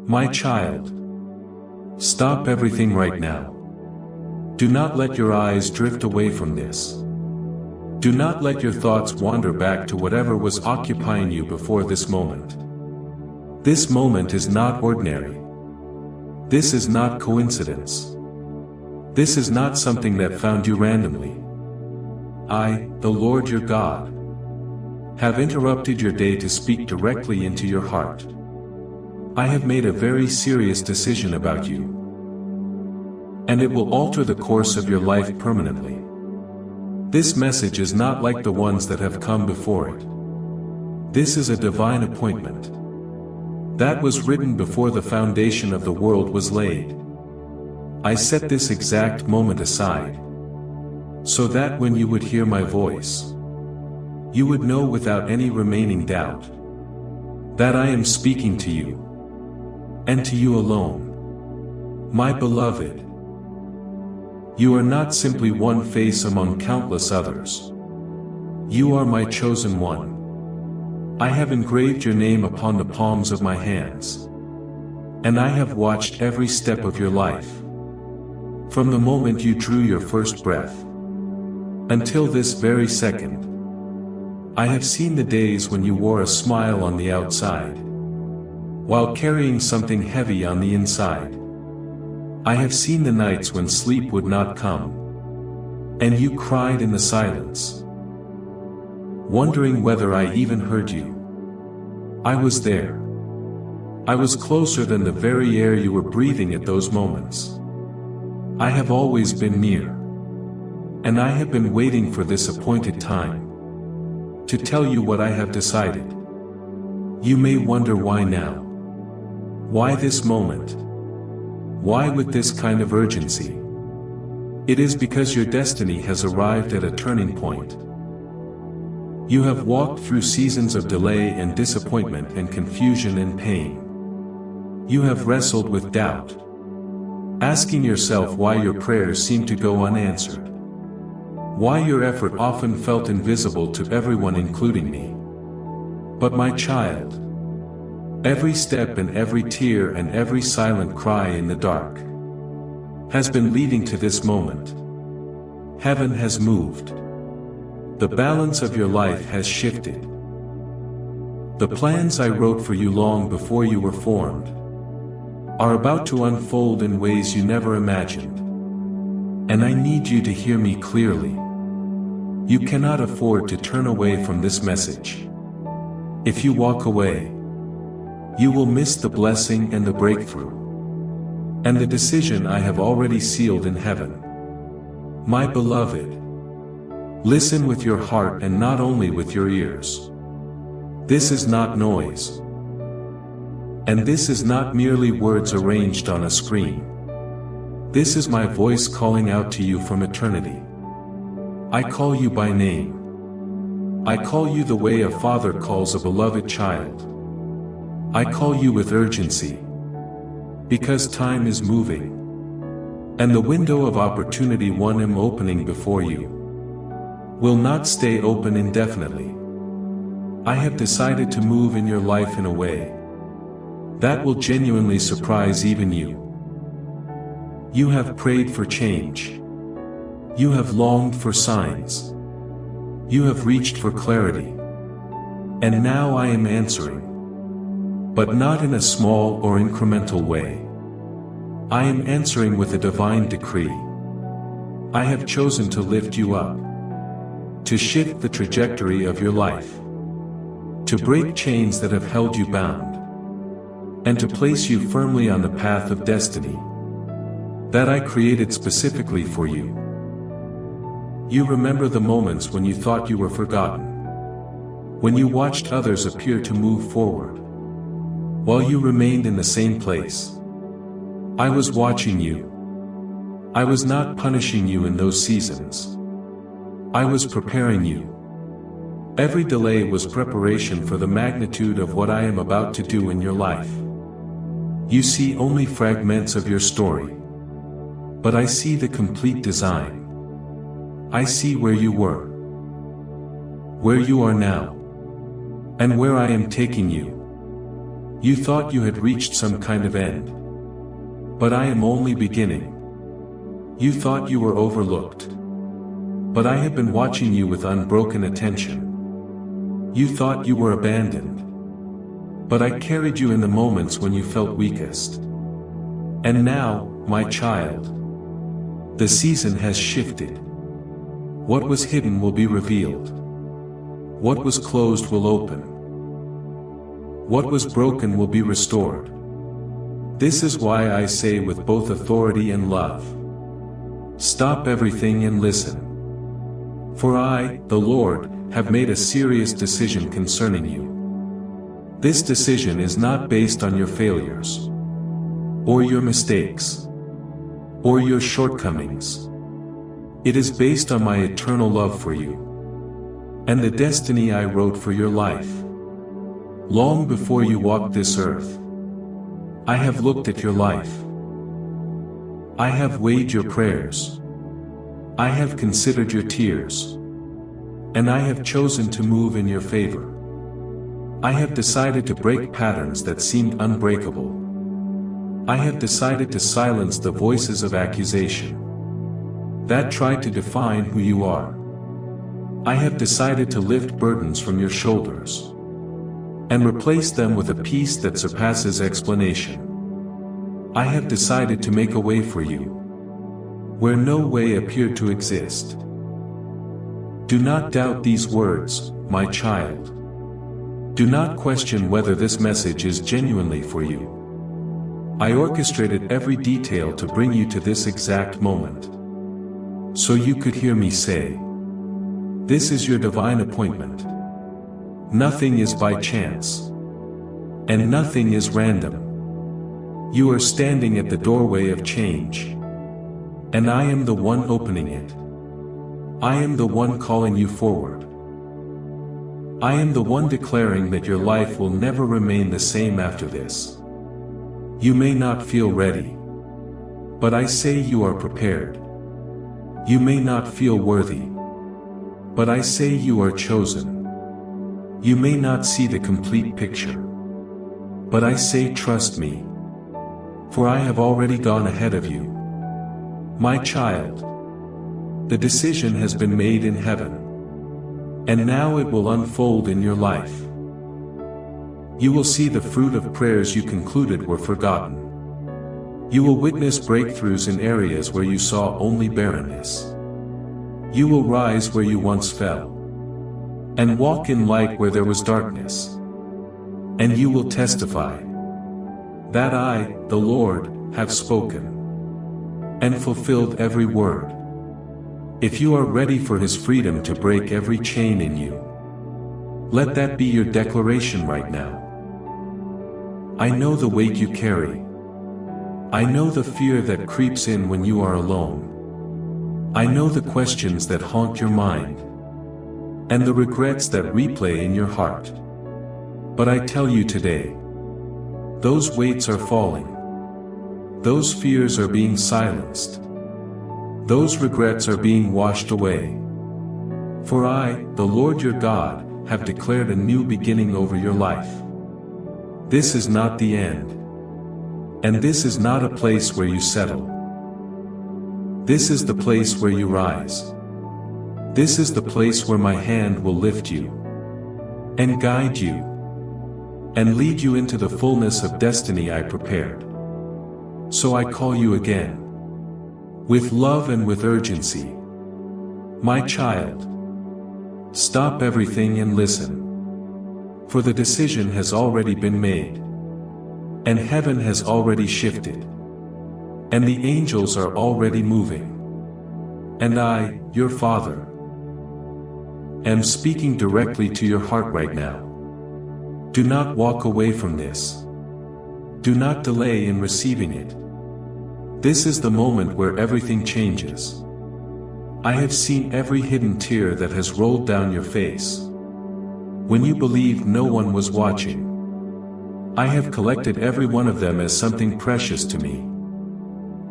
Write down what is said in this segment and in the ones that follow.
My child, stop everything right now. Do not let your eyes drift away from this. Do not let your thoughts wander back to whatever was occupying you before this moment. This moment is not ordinary. This is not coincidence. This is not something that found you randomly. I, the Lord your God, have interrupted your day to speak directly into your heart. I have made a very serious decision about you, and it will alter the course of your life permanently. This message is not like the ones that have come before it. This is a divine appointment that was written before the foundation of the world was laid. I set this exact moment aside, so that when you would hear my voice, you would know without any remaining doubt that I am speaking to you, and to you alone. My beloved, you are not simply one face among countless others. You are my chosen one. I have engraved your name upon the palms of my hands, and I have watched every step of your life, from the moment you drew your first breath until this very second. I have seen the days when you wore a smile on the outside, while carrying something heavy on the inside. I have seen the nights when sleep would not come, and you cried in the silence, wondering whether I even heard you. I was there. I was closer than the very air you were breathing at those moments. I have always been near, and I have been waiting for this appointed time to tell you what I have decided. You may wonder why now. Why this moment? Why with this kind of urgency? It is because your destiny has arrived at a turning point. You have walked through seasons of delay and disappointment and confusion and pain. You have wrestled with doubt, asking yourself why your prayers seem to go unanswered, why your effort often felt invisible to everyone including me. But my child, every step and every tear and every silent cry in the dark has been leading to this moment. Heaven has moved. The balance of your life has shifted. The plans I wrote for you long before you were formed are about to unfold in ways you never imagined. And I need you to hear me clearly. You cannot afford to turn away from this message. If you walk away, you will miss the blessing and the breakthrough, and the decision I have already sealed in heaven. My beloved, listen with your heart and not only with your ears. This is not noise. And this is not merely words arranged on a screen. This is my voice calling out to you from eternity. I call you by name. I call you the way a father calls a beloved child. I call you with urgency, because time is moving, and the window of opportunity one am opening before you will not stay open indefinitely. I have decided to move in your life in a way that will genuinely surprise even you. You have prayed for change. You have longed for signs. You have reached for clarity. And now I am answering. But not in a small or incremental way. I am answering with a divine decree. I have chosen to lift you up, to shift the trajectory of your life, to break chains that have held you bound, and to place you firmly on the path of destiny that I created specifically for you. You remember the moments when you thought you were forgotten, when you watched others appear to move forward, while you remained in the same place. I was watching you. I was not punishing you in those seasons. I was preparing you. Every delay was preparation for the magnitude of what I am about to do in your life. You see only fragments of your story, but I see the complete design. I see where you were, where you are now, and where I am taking you. You thought you had reached some kind of end. But I am only beginning. You thought you were overlooked. But I have been watching you with unbroken attention. You thought you were abandoned. But I carried you in the moments when you felt weakest. And now, my child, the season has shifted. What was hidden will be revealed. What was closed will open. What was broken will be restored. This is why I say with both authority and love, stop everything and listen. For I, the Lord, have made a serious decision concerning you. This decision is not based on your failures, or your mistakes, or your shortcomings. It is based on my eternal love for you, and the destiny I wrote for your life. Long before you walked this earth, I have looked at your life. I have weighed your prayers. I have considered your tears. And I have chosen to move in your favor. I have decided to break patterns that seemed unbreakable. I have decided to silence the voices of accusation that tried to define who you are. I have decided to lift burdens from your shoulders and replace them with a peace that surpasses explanation. I have decided to make a way for you where no way appeared to exist. Do not doubt these words, my child. Do not question whether this message is genuinely for you. I orchestrated every detail to bring you to this exact moment, so you could hear me say, this is your divine appointment. Nothing is by chance, and nothing is random. You are standing at the doorway of change, and I am the one opening it. I am the one calling you forward. I am the one declaring that your life will never remain the same after this. You may not feel ready, but I say you are prepared. You may not feel worthy, but I say you are chosen. You may not see the complete picture, but I say trust me, for I have already gone ahead of you. My child, the decision has been made in heaven, and now it will unfold in your life. You will see the fruit of prayers you concluded were forgotten. You will witness breakthroughs in areas where you saw only barrenness. You will rise where you once fell, and walk in light where there was darkness. And you will testify that I, the Lord, have spoken and fulfilled every word. If you are ready for His freedom to break every chain in you, let that be your declaration right now. I know the weight you carry. I know the fear that creeps in when you are alone. I know the questions that haunt your mind, and the regrets that replay in your heart. But I tell you today, those weights are falling. Those fears are being silenced. Those regrets are being washed away. For I, the Lord your God, have declared a new beginning over your life. This is not the end. And this is not a place where you settle. This is the place where you rise. This is the place where my hand will lift you, and guide you, and lead you into the fullness of destiny I prepared. So I call you again, with love and with urgency. My child, stop everything and listen. For the decision has already been made, and heaven has already shifted, and the angels are already moving. And I, your Father, am speaking directly to your heart right now. Do not walk away from this. Do not delay in receiving it. This is the moment where everything changes. I have seen every hidden tear that has rolled down your face, when you believed no one was watching. I have collected every one of them as something precious to me.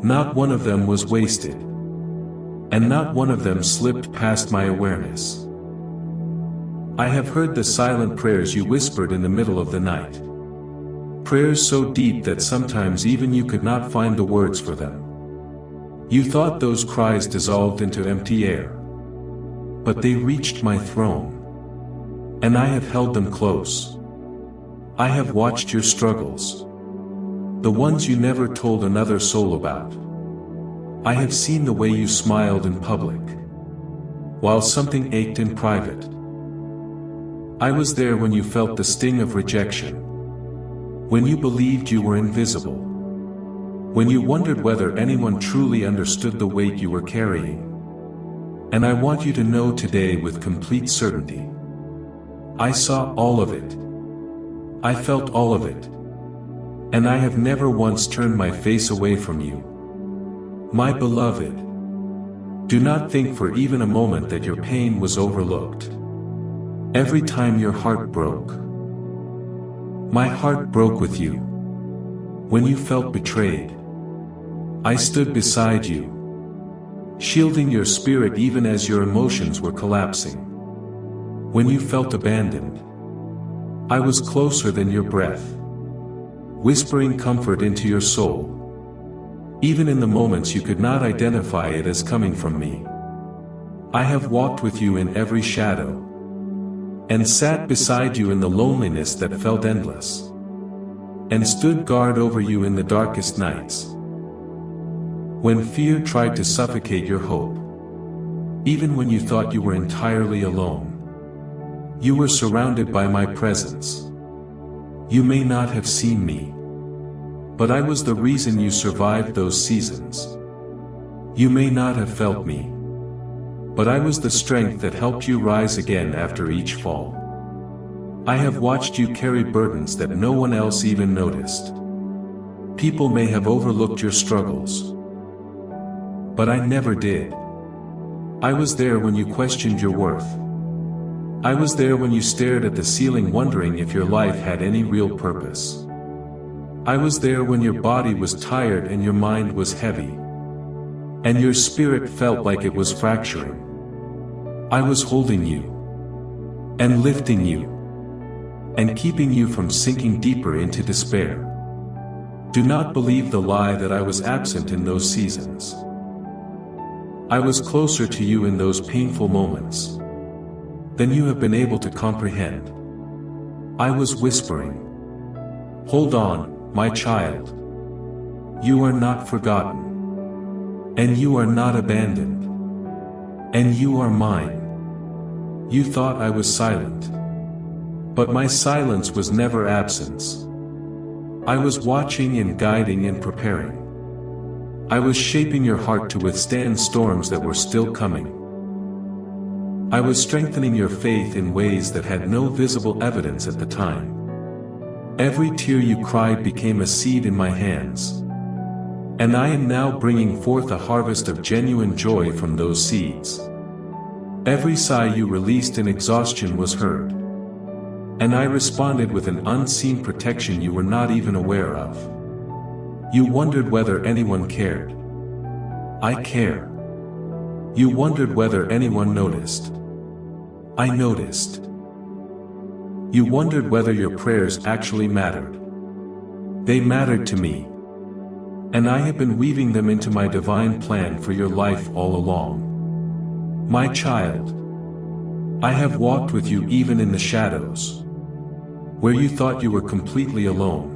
Not one of them was wasted, and not one of them slipped past my awareness. I have heard the silent prayers you whispered in the middle of the night, Prayers so deep that sometimes even you could not find the words for them. You thought those cries dissolved into empty air. But they reached my throne. And I have held them close. I have watched your struggles. The ones you never told another soul about. I have seen the way you smiled in public, while something ached in private. I was there when you felt the sting of rejection. When you believed you were invisible. When you wondered whether anyone truly understood the weight you were carrying. And I want you to know today with complete certainty. I saw all of it. I felt all of it. And I have never once turned my face away from you. My beloved, do not think for even a moment that your pain was overlooked. Every time your heart broke, my heart broke with you. When you felt betrayed, I stood beside you, shielding your spirit even as your emotions were collapsing. When you felt abandoned, I was closer than your breath, whispering comfort into your soul, even in the moments you could not identify it as coming from me. I have walked with you in every shadow, and sat beside you in the loneliness that felt endless, and stood guard over you in the darkest nights. When fear tried to suffocate your hope, even when you thought you were entirely alone, you were surrounded by my presence. You may not have seen me, but I was the reason you survived those seasons. You may not have felt me, but I was the strength that helped you rise again after each fall. I have watched you carry burdens that no one else even noticed. People may have overlooked your struggles, but I never did. I was there when you questioned your worth. I was there when you stared at the ceiling wondering if your life had any real purpose. I was there when your body was tired and your mind was heavy, and your spirit felt like it was fracturing. I was holding you, and lifting you, and keeping you from sinking deeper into despair. Do not believe the lie that I was absent in those seasons. I was closer to you in those painful moments than you have been able to comprehend. I was whispering, "Hold on, my child. You are not forgotten. And you are not abandoned. And you are mine." You thought I was silent. But my silence was never absence. I was watching and guiding and preparing. I was shaping your heart to withstand storms that were still coming. I was strengthening your faith in ways that had no visible evidence at the time. Every tear you cried became a seed in my hands. And I am now bringing forth a harvest of genuine joy from those seeds. Every sigh you released in exhaustion was heard. And I responded with an unseen protection you were not even aware of. You wondered whether anyone cared. I care. You wondered whether anyone noticed. I noticed. You wondered whether your prayers actually mattered. They mattered to me. And I have been weaving them into my divine plan for your life all along. My child, I have walked with you even in the shadows, where you thought you were completely alone.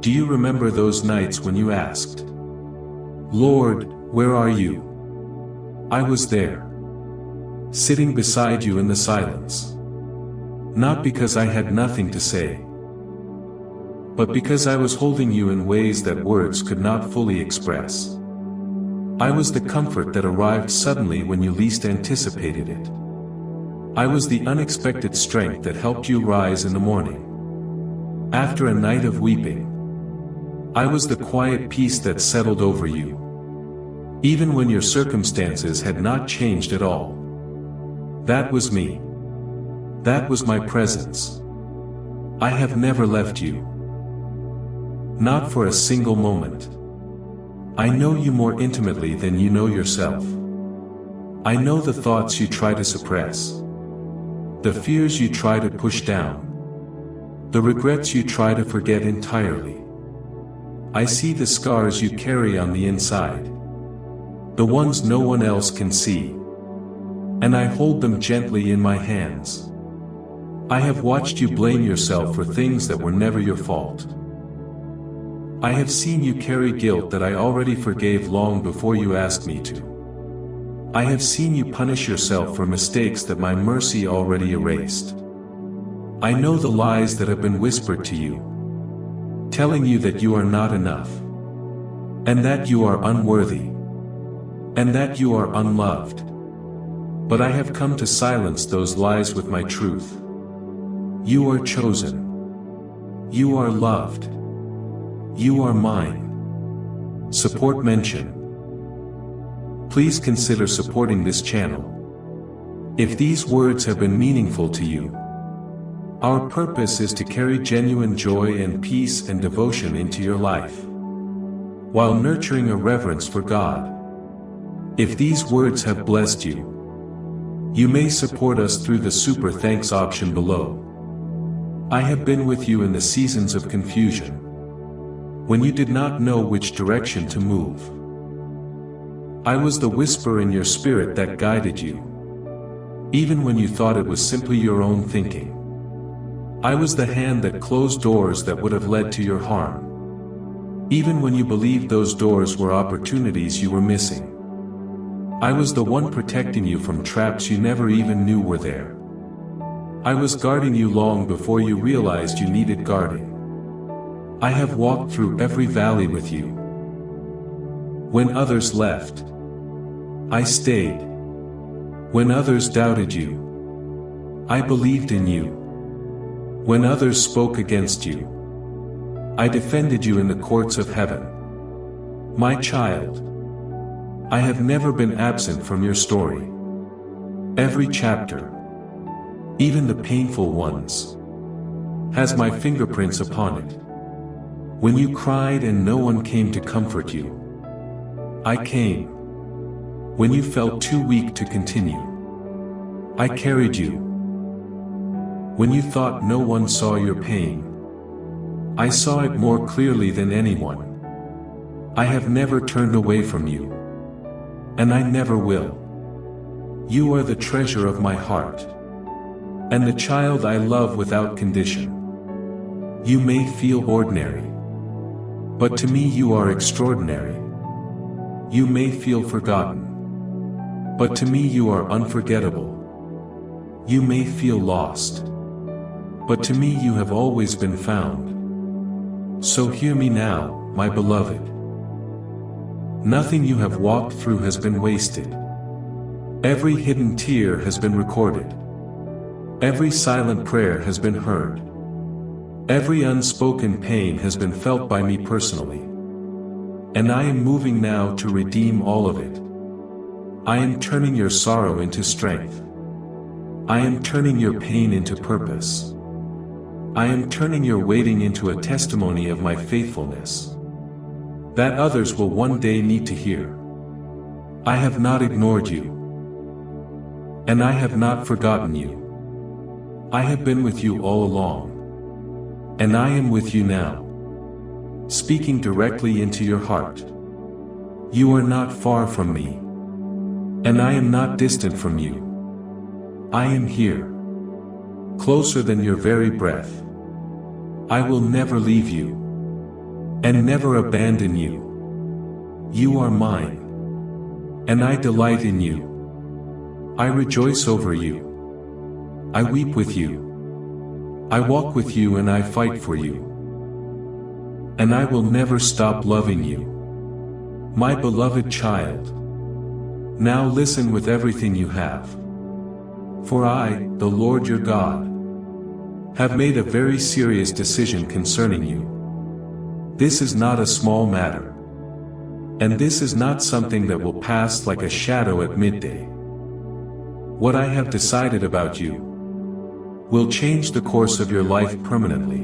Do you remember those nights when you asked, "Lord, where are you?" I was there, sitting beside you in the silence. Not because I had nothing to say, but because I was holding you in ways that words could not fully express. I was the comfort that arrived suddenly when you least anticipated it. I was the unexpected strength that helped you rise in the morning, after a night of weeping. I was the quiet peace that settled over you, even when your circumstances had not changed at all. That was me. That was my presence. I have never left you. Not for a single moment. I know you more intimately than you know yourself. I know the thoughts you try to suppress, the fears you try to push down, the regrets you try to forget entirely. I see the scars you carry on the inside, the ones no one else can see, and I hold them gently in my hands. I have watched you blame yourself for things that were never your fault. I have seen you carry guilt that I already forgave long before you asked me to. I have seen you punish yourself for mistakes that my mercy already erased. I know the lies that have been whispered to you, telling you that you are not enough, and that you are unworthy, and that you are unloved. But I have come to silence those lies with my truth. You are chosen. You are loved. You are mine. Support mention. Please consider supporting this channel. If these words have been meaningful to you, our purpose is to carry genuine joy and peace and devotion into your life, while nurturing a reverence for God. If these words have blessed you, you may support us through the Super Thanks option below. I have been with you in the seasons of confusion, when you did not know which direction to move. I was the whisper in your spirit that guided you, even when you thought it was simply your own thinking. I was the hand that closed doors that would have led to your harm, even when you believed those doors were opportunities you were missing. I was the one protecting you from traps you never even knew were there. I was guarding you long before you realized you needed guarding. I have walked through every valley with you. When others left, I stayed. When others doubted you, I believed in you. When others spoke against you, I defended you in the courts of heaven. My child, I have never been absent from your story. Every chapter, even the painful ones, has my fingerprints upon it. When you cried and no one came to comfort you, I came. When you felt too weak to continue, I carried you. When you thought no one saw your pain, I saw it more clearly than anyone. I have never turned away from you, and I never will. You are the treasure of my heart, and the child I love without condition. You may feel ordinary, but to me you are extraordinary. You may feel forgotten, but to me you are unforgettable. You may feel lost, but to me you have always been found. So hear me now, my beloved. Nothing you have walked through has been wasted. Every hidden tear has been recorded. Every silent prayer has been heard. Every unspoken pain has been felt by me personally. And I am moving now to redeem all of it. I am turning your sorrow into strength. I am turning your pain into purpose. I am turning your waiting into a testimony of my faithfulness, that others will one day need to hear. I have not ignored you, and I have not forgotten you. I have been with you all along, and I am with you now, speaking directly into your heart. You are not far from me, and I am not distant from you. I am here, closer than your very breath. I will never leave you, and never abandon you. You are mine, and I delight in you. I rejoice over you. I weep with you. I walk with you and I fight for you. And I will never stop loving you. My beloved child. Now listen with everything you have. For I, the Lord your God, have made a very serious decision concerning you. This is not a small matter. And this is not something that will pass like a shadow at midday. What I have decided about you will change the course of your life permanently.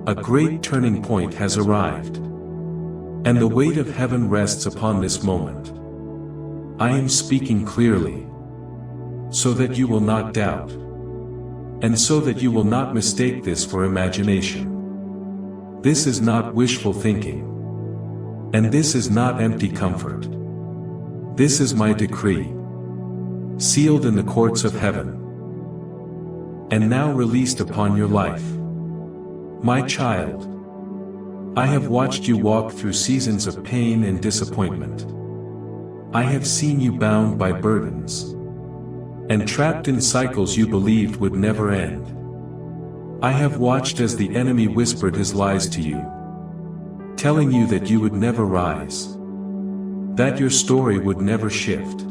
A great turning point has arrived, and the weight of heaven rests upon this moment. I am speaking clearly, so that you will not doubt. And so that you will not mistake this for imagination. This is not wishful thinking. And this is not empty comfort. This is my decree, sealed in the courts of heaven, and now released upon your life. My child, I have watched you walk through seasons of pain and disappointment. I have seen you bound by burdens and trapped in cycles you believed would never end. I have watched as the enemy whispered his lies to you, telling you that you would never rise, that your story would never shift,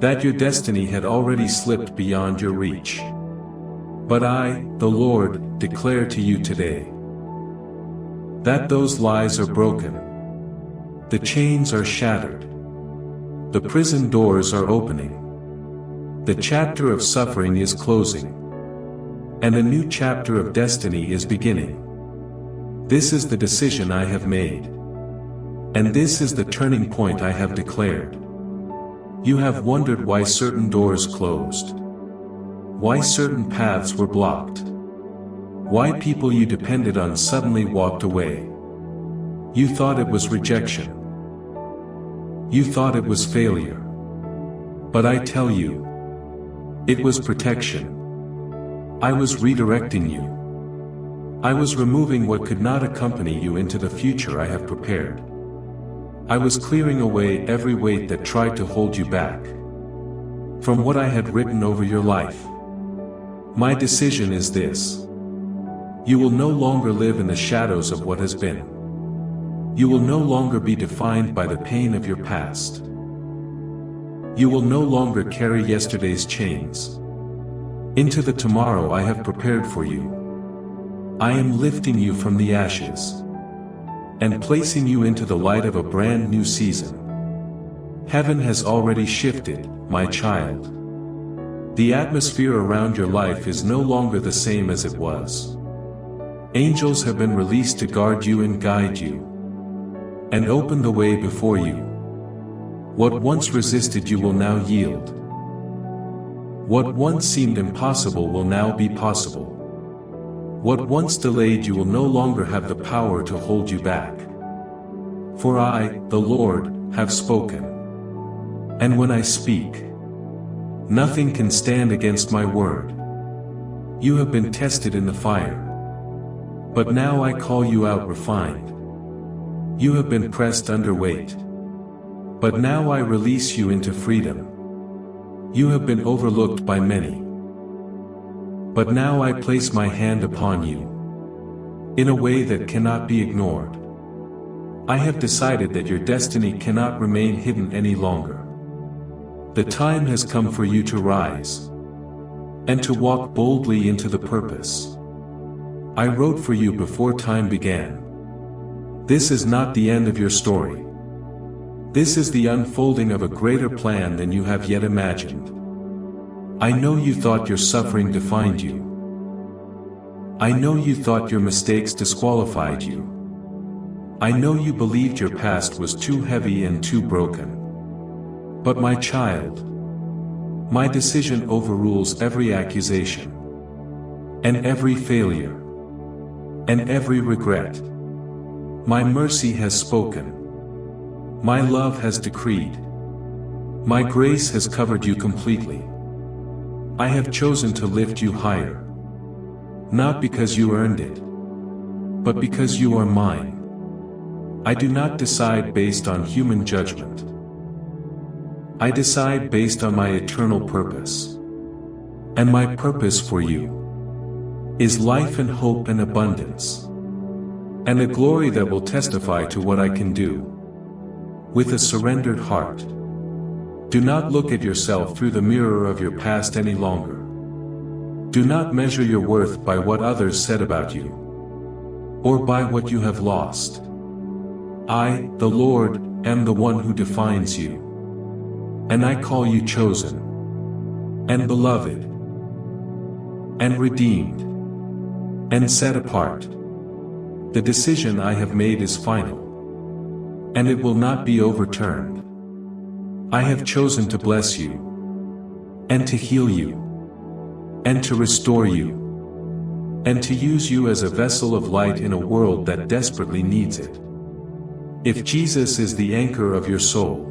that your destiny had already slipped beyond your reach. But I, the Lord, declare to you today that those lies are broken, the chains are shattered, the prison doors are opening, the chapter of suffering is closing, and a new chapter of destiny is beginning. This is the decision I have made, and this is the turning point I have declared. You have wondered why certain doors closed, why certain paths were blocked, why people you depended on suddenly walked away. You thought it was rejection. You thought it was failure. But I tell you, it was protection. I was redirecting you. I was removing what could not accompany you into the future I have prepared. I was clearing away every weight that tried to hold you back from what I had written over your life. My decision is this: you will no longer live in the shadows of what has been. You will no longer be defined by the pain of your past. You will no longer carry yesterday's chains into the tomorrow I have prepared for you. I am lifting you from the ashes and placing you into the light of a brand new season. Heaven has already shifted, my child. The atmosphere around your life is no longer the same as it was. Angels have been released to guard you and guide you, and open the way before you. What once resisted you will now yield. What once seemed impossible will now be possible. What once delayed you will no longer have the power to hold you back. For I, the Lord, have spoken. And when I speak, nothing can stand against my word. You have been tested in the fire, but now I call you out refined. You have been pressed under weight, but now I release you into freedom. You have been overlooked by many, but now I place my hand upon you in a way that cannot be ignored. I have decided that your destiny cannot remain hidden any longer. The time has come for you to rise and to walk boldly into the purpose I wrote for you before time began. This is not the end of your story. This is the unfolding of a greater plan than you have yet imagined. I know you thought your suffering defined you. I know you thought your mistakes disqualified you. I know you believed your past was too heavy and too broken. But my child, my decision overrules every accusation, and every failure, and every regret. My mercy has spoken. My love has decreed. My grace has covered you completely. I have chosen to lift you higher. Not because you earned it, but because you are mine. I do not decide based on human judgment. I decide based on my eternal purpose. And my purpose for you is life and hope and abundance, and a glory that will testify to what I can do. With a surrendered heart, do not look at yourself through the mirror of your past any longer. Do not measure your worth by what others said about you, or by what you have lost. I, the Lord, am the one who defines you, and I call you chosen, and beloved, and redeemed, and set apart. The decision I have made is final, and it will not be overturned. I have chosen to bless you, and to heal you, and to restore you, and to use you as a vessel of light in a world that desperately needs it. If Jesus is the anchor of your soul,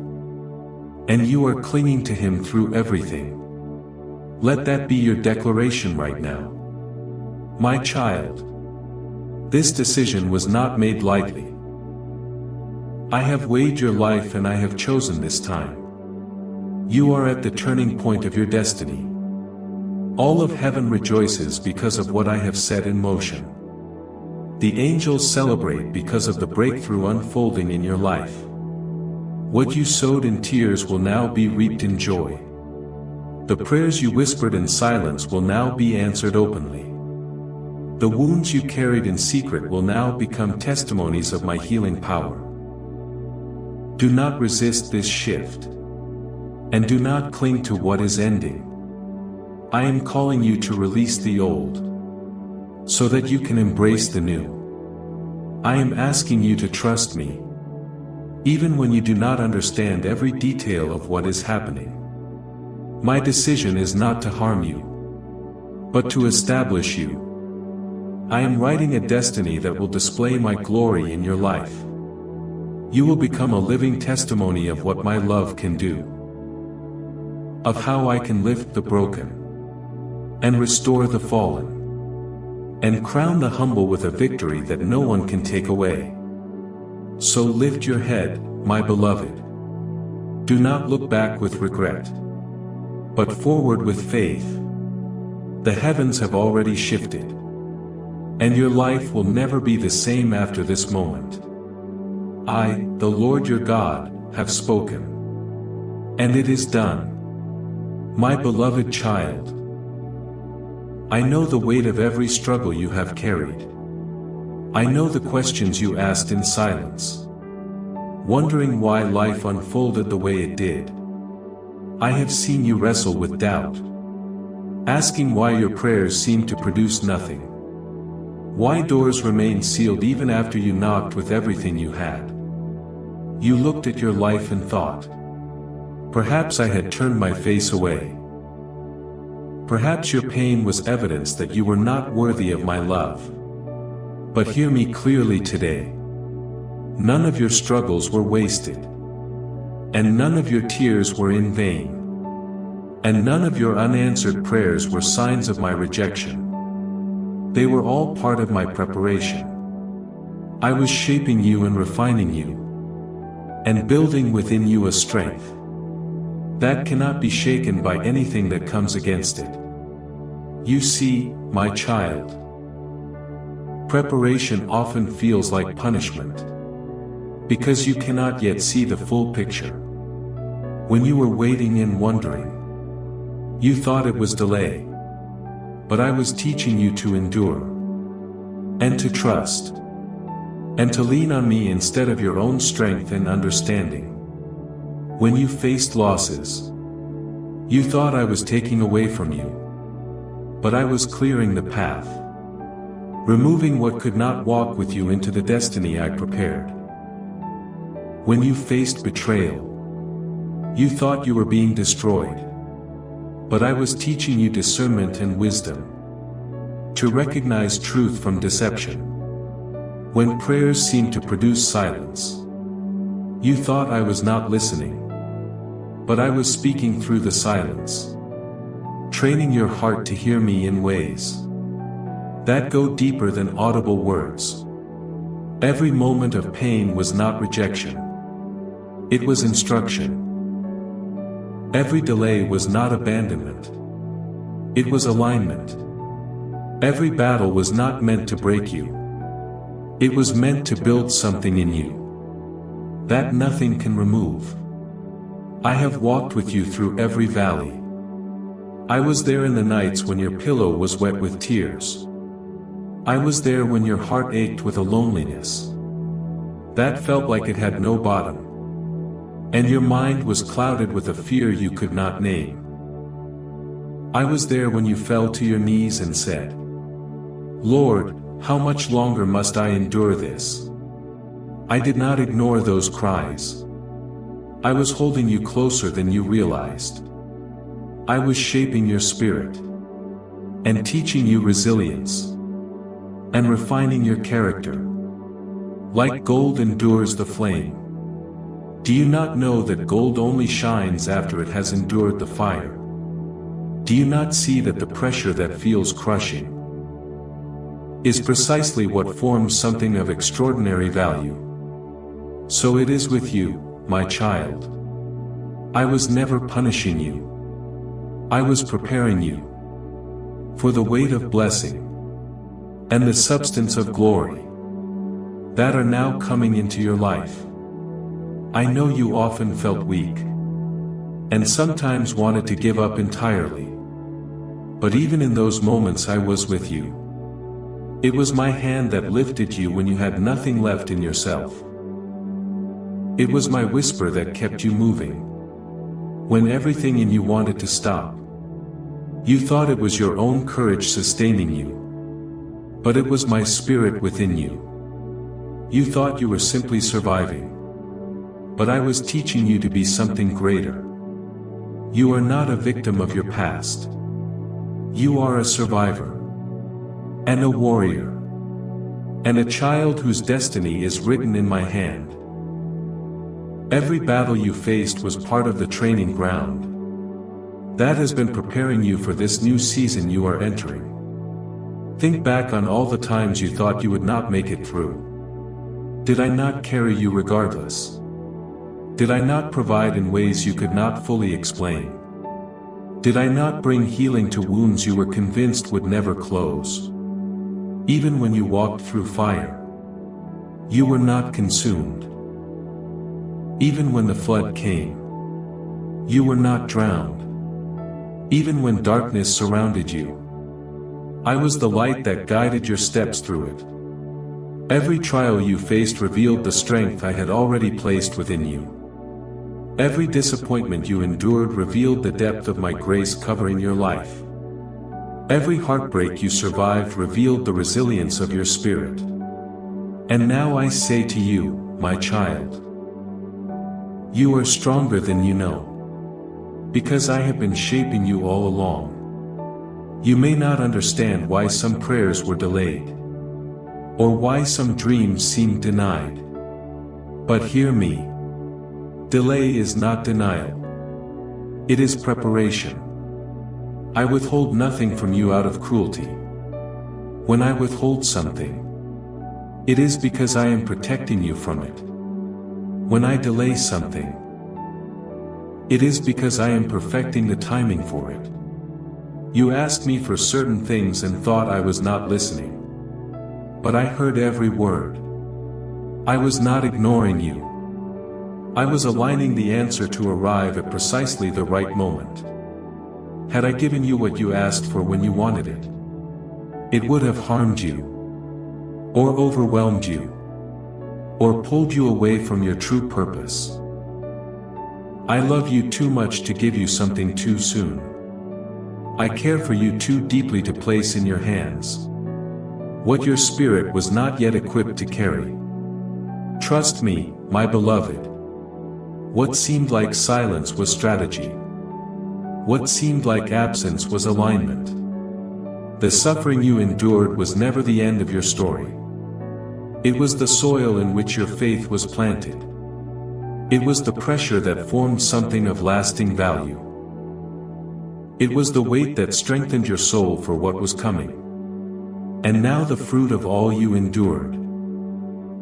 and you are clinging to Him through everything, let that be your declaration right now. My child, this decision was not made lightly. I have weighed your life and I have chosen this time. You are at the turning point of your destiny. All of heaven rejoices because of what I have set in motion. The angels celebrate because of the breakthrough unfolding in your life. What you sowed in tears will now be reaped in joy. The prayers you whispered in silence will now be answered openly. The wounds you carried in secret will now become testimonies of my healing power. Do not resist this shift. And do not cling to what is ending. I am calling you to release the old, so that you can embrace the new. I am asking you to trust me, even when you do not understand every detail of what is happening. My decision is not to harm you, but to establish you. I am writing a destiny that will display my glory in your life. You will become a living testimony of what my love can do, of how I can lift the broken, and restore the fallen, and crown the humble with a victory that no one can take away. So lift your head, my beloved. Do not look back with regret, but forward with faith. The heavens have already shifted, and your life will never be the same after this moment. I, the Lord your God, have spoken. And it is done. My beloved child, I know the weight of every struggle you have carried. I know the questions you asked in silence, wondering why life unfolded the way it did. I have seen you wrestle with doubt, asking why your prayers seemed to produce nothing. Why doors remained sealed even after you knocked with everything you had. You looked at your life and thought, perhaps I had turned my face away. Perhaps your pain was evidence that you were not worthy of my love. But hear me clearly today. None of your struggles were wasted. And none of your tears were in vain. And none of your unanswered prayers were signs of my rejection. They were all part of my preparation. I was shaping you and refining you, and building within you a strength that cannot be shaken by anything that comes against it. You see, my child, preparation often feels like punishment, because you cannot yet see the full picture. When you were waiting and wondering, you thought it was delay. But I was teaching you to endure, and to trust, and to lean on me instead of your own strength and understanding. When you faced losses, you thought I was taking away from you. But I was clearing the path, removing what could not walk with you into the destiny I prepared. When you faced betrayal, you thought you were being destroyed. But I was teaching you discernment and wisdom, to recognize truth from deception. When prayers seemed to produce silence, you thought I was not listening. But I was speaking through the silence, training your heart to hear me in ways that go deeper than audible words. Every moment of pain was not rejection. It was instruction. Every delay was not abandonment. It was alignment. Every battle was not meant to break you. It was meant to build something in you that nothing can remove. I have walked with you through every valley. I was there in the nights when your pillow was wet with tears. I was there when your heart ached with a loneliness that felt like it had no bottom, and your mind was clouded with a fear you could not name. I was there when you fell to your knees and said, Lord, how much longer must I endure this? I did not ignore those cries. I was holding you closer than you realized. I was shaping your spirit, and teaching you resilience, and refining your character. Like gold endures the flame. Do you not know that gold only shines after it has endured the fire? Do you not see that the pressure that feels crushing is precisely what forms something of extraordinary value? So it is with you, my child. I was never punishing you. I was preparing you for the weight of blessing and the substance of glory that are now coming into your life. I know you often felt weak, and sometimes wanted to give up entirely. But even in those moments I was with you. It was my hand that lifted you when you had nothing left in yourself. It was my whisper that kept you moving when everything in you wanted to stop. You thought it was your own courage sustaining you, but it was my spirit within you. You thought you were simply surviving, but I was teaching you to be something greater. You are not a victim of your past. You are a survivor, and a warrior, and a child whose destiny is written in my hand. Every battle you faced was part of the training ground that has been preparing you for this new season you are entering. Think back on all the times you thought you would not make it through. Did I not carry you regardless? Did I not provide in ways you could not fully explain? Did I not bring healing to wounds you were convinced would never close? Even when you walked through fire, you were not consumed. Even when the flood came, you were not drowned. Even when darkness surrounded you, I was the light that guided your steps through it. Every trial you faced revealed the strength I had already placed within you. Every disappointment you endured revealed the depth of my grace covering your life. Every heartbreak you survived revealed the resilience of your spirit. And now I say to you, my child, you are stronger than you know, because I have been shaping you all along. You may not understand why some prayers were delayed, or why some dreams seemed denied. But hear me. Delay is not denial. It is preparation. I withhold nothing from you out of cruelty. When I withhold something, it is because I am protecting you from it. When I delay something, it is because I am perfecting the timing for it. You asked me for certain things and thought I was not listening. But I heard every word. I was not ignoring you. I was aligning the answer to arrive at precisely the right moment. Had I given you what you asked for when you wanted it, it would have harmed you, or overwhelmed you, or pulled you away from your true purpose. I love you too much to give you something too soon. I care for you too deeply to place in your hands what your spirit was not yet equipped to carry. Trust me, my beloved. What seemed like silence was strategy. What seemed like absence was alignment. The suffering you endured was never the end of your story. It was the soil in which your faith was planted. It was the pressure that formed something of lasting value. It was the weight that strengthened your soul for what was coming. And now the fruit of all you endured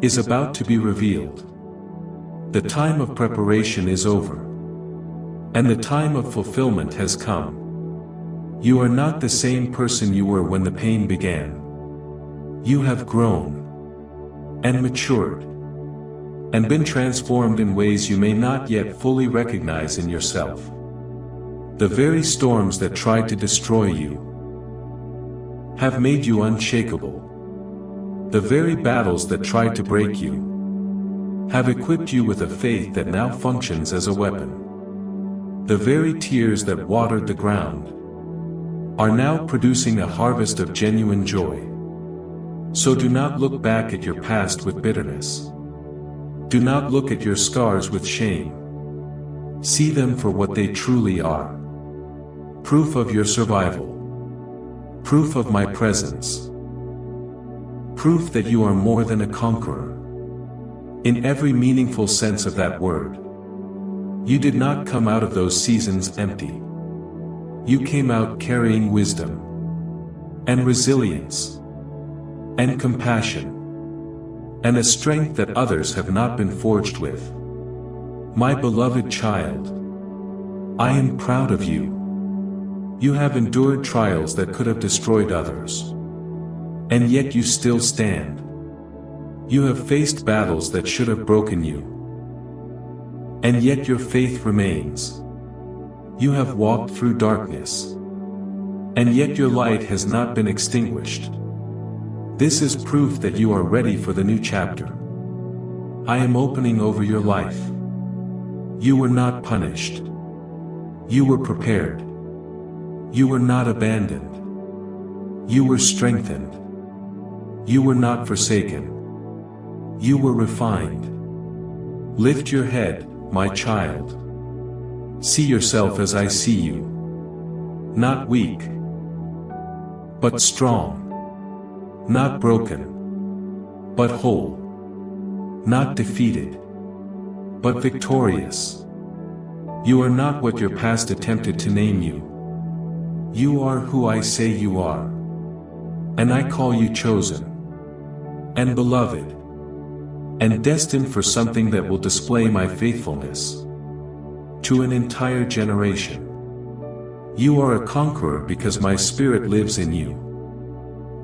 is about to be revealed. The time of preparation is over, and the time of fulfillment has come. You are not the same person you were when the pain began. You have grown, and matured, and been transformed in ways you may not yet fully recognize in yourself. The very storms that tried to destroy you have made you unshakable. The very battles that tried to break you have equipped you with a faith that now functions as a weapon. The very tears that watered the ground are now producing a harvest of genuine joy. So do not look back at your past with bitterness. Do not look at your scars with shame. See them for what they truly are. Proof of your survival. Proof of my presence. Proof that you are more than a conqueror. In every meaningful sense of that word. You did not come out of those seasons empty. You came out carrying wisdom, and resilience, and compassion, and a strength that others have not been forged with. My beloved child, I am proud of you. You have endured trials that could have destroyed others. And yet you still stand. You have faced battles that should have broken you. And yet your faith remains. You have walked through darkness. And yet your light has not been extinguished. This is proof that you are ready for the new chapter. I am opening over your life. You were not punished. You were prepared. You were not abandoned. You were strengthened. You were not forsaken. You were refined. Lift your head, my child. See yourself as I see you. Not weak, but strong. Not broken, but whole. Not defeated, but victorious. You are not what your past attempted to name you. You are who I say you are. And I call you chosen, and beloved, and destined for something that will display my faithfulness to an entire generation. You are a conqueror because my spirit lives in you.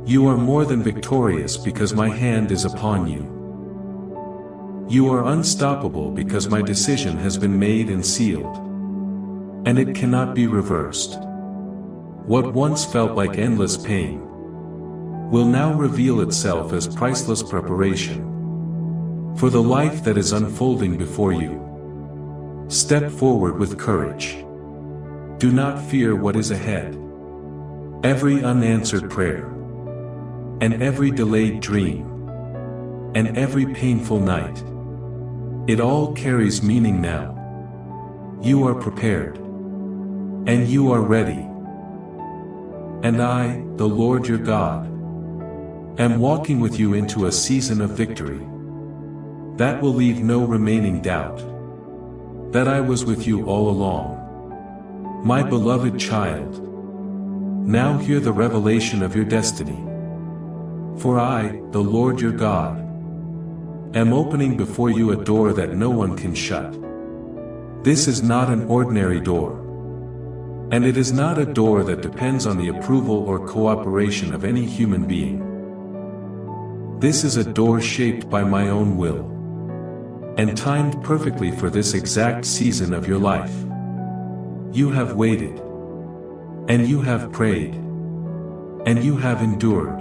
You are more than victorious because my hand is upon you. You are unstoppable because my decision has been made and sealed. And it cannot be reversed. What once felt like endless pain will now reveal itself as priceless preparation for the life that is unfolding before you. Step forward with courage. Do not fear what is ahead. Every unanswered prayer, and every delayed dream, and every painful night, it all carries meaning now. You are prepared, and you are ready. And I, the Lord your God, am walking with you into a season of victory that will leave no remaining doubt that I was with you all along. My beloved child, now hear the revelation of your destiny. For I, the Lord your God, am opening before you a door that no one can shut. This is not an ordinary door. And it is not a door that depends on the approval or cooperation of any human being. This is a door shaped by my own will, and timed perfectly for this exact season of your life. You have waited, and you have prayed, and you have endured.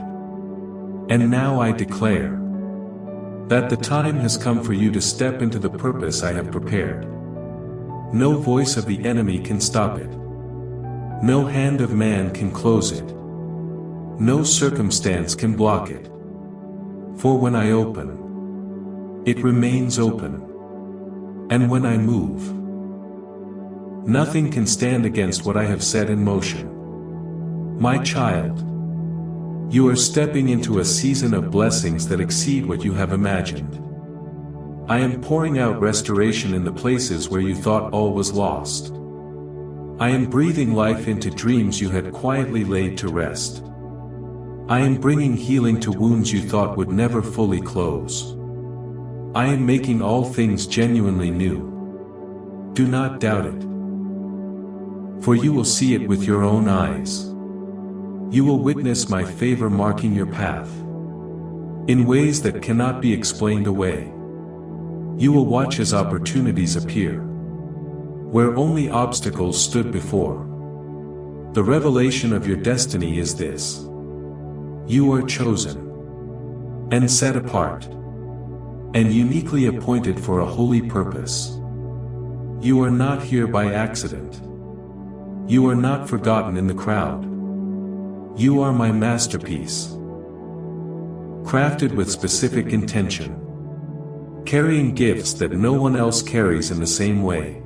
And now I declare that the time has come for you to step into the purpose I have prepared. No voice of the enemy can stop it. No hand of man can close it. No circumstance can block it. For when I open, it remains open. And when I move, nothing can stand against what I have set in motion. My child, you are stepping into a season of blessings that exceed what you have imagined. I am pouring out restoration in the places where you thought all was lost. I am breathing life into dreams you had quietly laid to rest. I am bringing healing to wounds you thought would never fully close. I am making all things genuinely new. Do not doubt it. For you will see it with your own eyes. You will witness my favor marking your path in ways that cannot be explained away. You will watch as opportunities appear where only obstacles stood before. The revelation of your destiny is this: you are chosen, and set apart, and uniquely appointed for a holy purpose. You are not here by accident. You are not forgotten in the crowd. You are my masterpiece, crafted with specific intention, carrying gifts that no one else carries in the same way.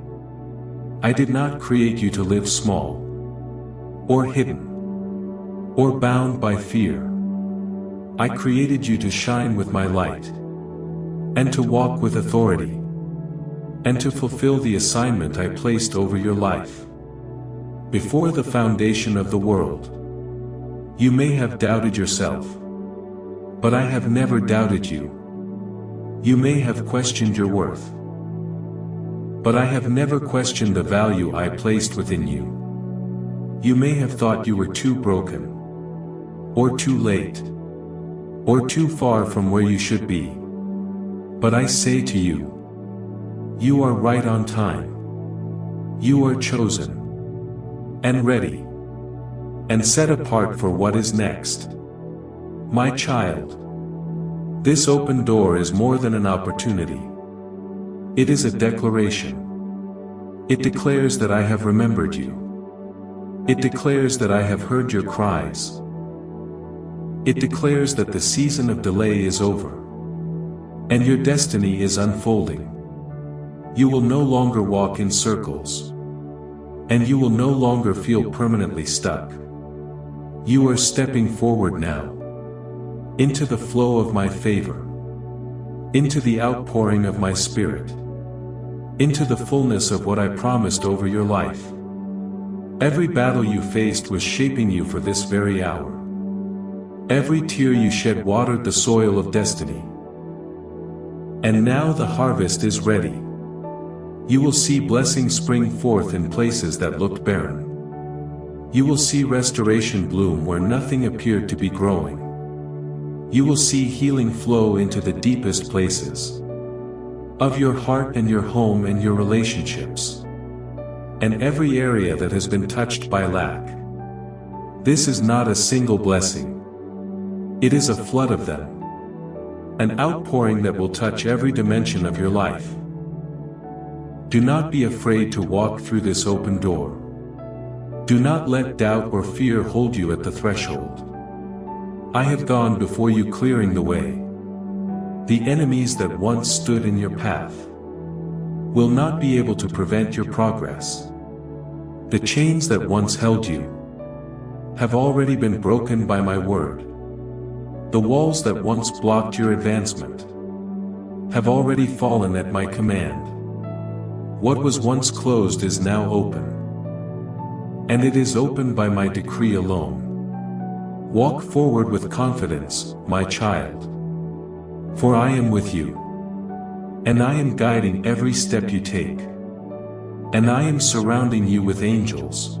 I did not create you to live small, or hidden, or bound by fear. I created you to shine with my light, and to walk with authority, and to fulfill the assignment I placed over your life. Before the foundation of the world, you may have doubted yourself, but I have never doubted you. You may have questioned your worth, but I have never questioned the value I placed within you. You may have thought you were too broken, or too late, or too far from where you should be. But I say to you, you are right on time. You are chosen, and ready, and set apart for what is next. My child, this open door is more than an opportunity. It is a declaration. It declares that I have remembered you. It declares that I have heard your cries. It declares that the season of delay is over, and your destiny is unfolding. You will no longer walk in circles, and you will no longer feel permanently stuck. You are stepping forward now, into the flow of my favor, into the outpouring of my Spirit, into the fullness of what I promised over your life. Every battle you faced was shaping you for this very hour. Every tear you shed watered the soil of destiny. And now the harvest is ready. You will see blessings spring forth in places that looked barren. You will see restoration bloom where nothing appeared to be growing. You will see healing flow into the deepest places of your heart and your home and your relationships, and every area that has been touched by lack. This is not a single blessing. It is a flood of them. An outpouring that will touch every dimension of your life. Do not be afraid to walk through this open door. Do not let doubt or fear hold you at the threshold. I have gone before you, clearing the way. The enemies that once stood in your path will not be able to prevent your progress. The chains that once held you have already been broken by my word. The walls that once blocked your advancement have already fallen at my command. What was once closed is now open, and it is open by my decree alone. Walk forward with confidence, my child, for I am with you, and I am guiding every step you take, and I am surrounding you with angels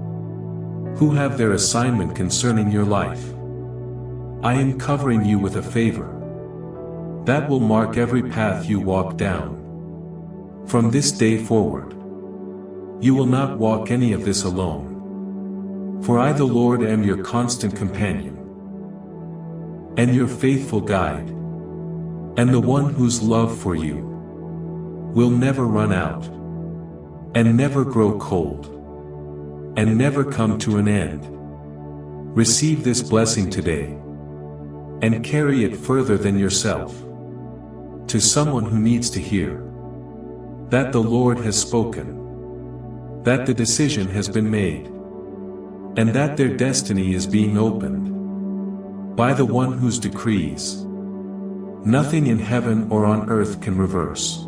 who have their assignment concerning your life. I am covering you with a favor that will mark every path you walk down. From this day forward, you will not walk any of this alone. For I, the Lord, am your constant companion, and your faithful guide, and the one whose love for you will never run out, and never grow cold, and never come to an end. Receive this blessing today, and carry it further than yourself, to someone who needs to hear that the Lord has spoken, that the decision has been made, and that their destiny is being opened by the one whose decrees nothing in heaven or on earth can reverse.